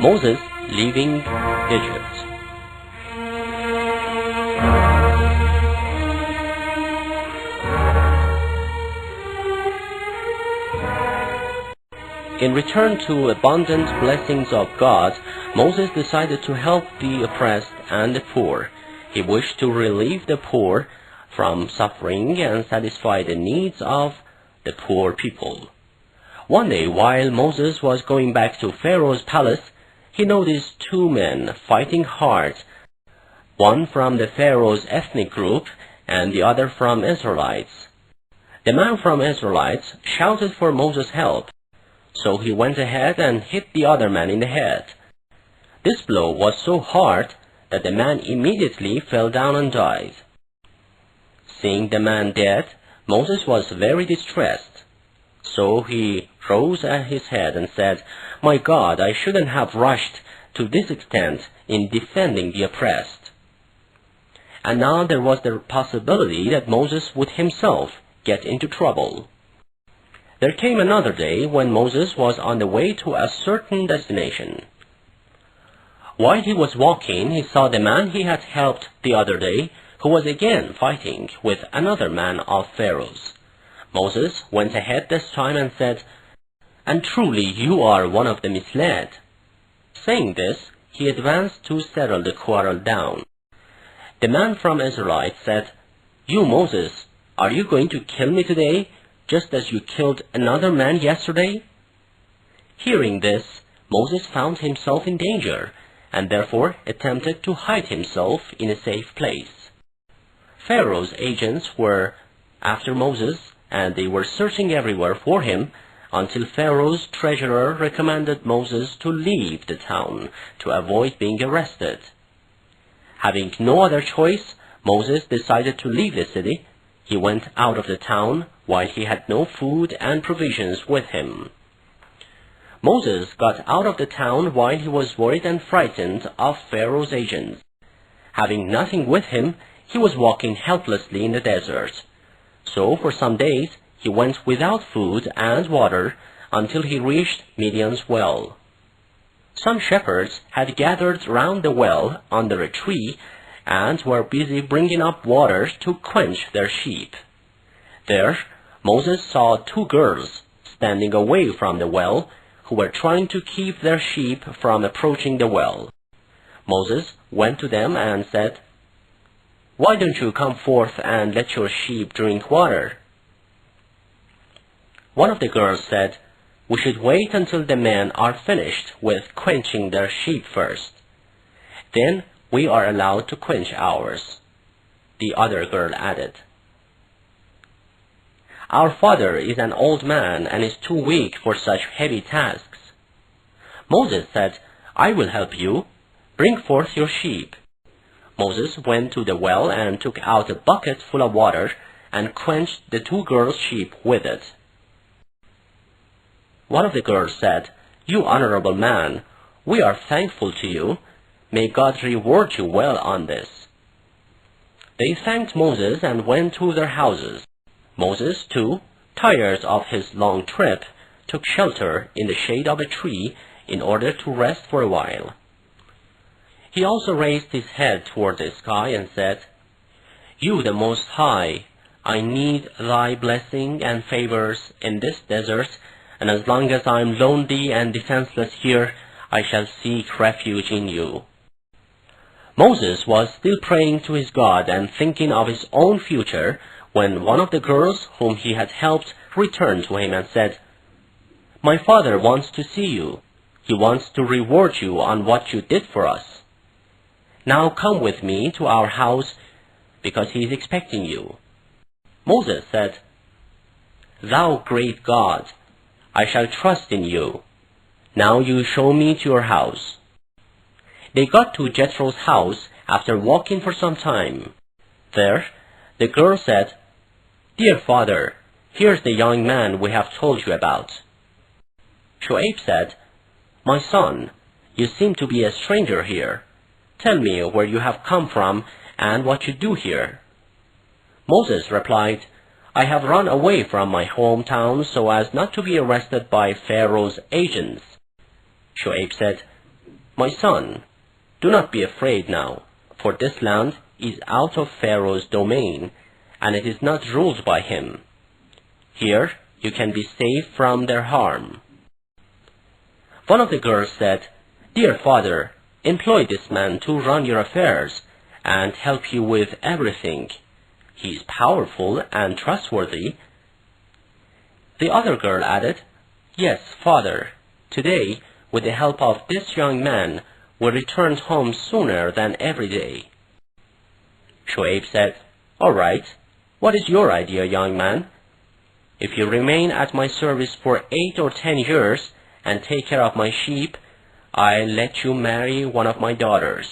Moses leaving Egypt. In return to abundant blessings of God, Moses decided to help the oppressed and the poor. He wished to relieve the poor from suffering and satisfy the needs of the poor people. One day, while Moses was going back to Pharaoh's palace, he noticed two men fighting hard, one from the Pharaoh's ethnic group and the other from Israelites. The man from Israelites shouted for Moses' help, so he went ahead and hit the other man in the head. This blow was so hard that the man immediately fell down and died. Seeing the man dead, Moses was very distressed. So he rose at his head and said, "My God, I shouldn't have rushed to this extent in defending the oppressed." And now there was the possibility that Moses would himself get into trouble. There came another day when Moses was on the way to a certain destination. While he was walking, he saw the man he had helped the other day, who was again fighting with another man of Pharaoh's. Moses went ahead this time and said, "And truly you are one of the misled." Saying this, he advanced to settle the quarrel down. The man from Israelite said, "You, Moses, are you going to kill me today, just as you killed another man yesterday?" Hearing this, Moses found himself in danger, and therefore attempted to hide himself in a safe place. Pharaoh's agents were after Moses, and they were searching everywhere for him until Pharaoh's treasurer recommended Moses to leave the town to avoid being arrested. Having no other choice, Moses decided to leave the city. He went out of the town while he had no food and provisions with him. Moses got out of the town while he was worried and frightened of Pharaoh's agents. Having nothing with him, he was walking helplessly in the desert. So for some days he went without food and water until he reached Midian's well. Some shepherds had gathered round the well under a tree and were busy bringing up water to quench their sheep. There, Moses saw two girls standing away from the well who were trying to keep their sheep from approaching the well. Moses went to them and said, "Why don't you come forth and let your sheep drink water?" One of the girls said, "We should wait until the men are finished with quenching their sheep first. Then we are allowed to quench ours." The other girl added, "Our father is an old man and is too weak for such heavy tasks." Moses said, "I will help you. Bring forth your sheep." Moses went to the well and took out a bucket full of water and quenched the two girls' sheep with it. One of the girls said, "You honorable man, we are thankful to you. May God reward you well on this." They thanked Moses and went to their houses. Moses, too, tired of his long trip, took shelter in the shade of a tree in order to rest for a while. He also raised his head toward the sky and said, "You, the Most High, I need thy blessing and favors in this desert, and as long as I am lonely and defenseless here, I shall seek refuge in you." Moses was still praying to his God and thinking of his own future when one of the girls whom he had helped returned to him and said, "My father wants to see you. He wants to reward you on what you did for us. Now come with me to our house because he is expecting you." Moses said, "Thou great God, I shall trust in you. Now you show me to your house." They got to Jethro's house after walking for some time. There, the girl said, "Dear father, here's the young man we have told you about." Shoaib said, "My son, you seem to be a stranger here. Tell me where you have come from and what you do here." Moses replied, "I have run away from my hometown so as not to be arrested by Pharaoh's agents." Shoaib said, "My son, do not be afraid now, for this land is out of Pharaoh's domain, and it is not ruled by him. Here you can be safe from their harm." One of the girls said, "Dear father, employ this man to run your affairs and help you with everything. He is powerful and trustworthy." The other girl added, "Yes, father, today, with the help of this young man, we returned home sooner than every day." Shu'aib said, "All right, what is your idea, young man? If you remain at my service for 8 or 10 years and take care of my sheep, I'll let you marry one of my daughters."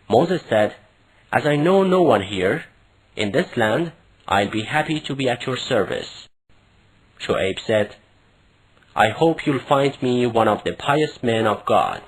Moses said, "As I know no one here, in this land, I'll be happy to be at your service." Shu'aib said, "I hope you'll find me one of the pious men of God."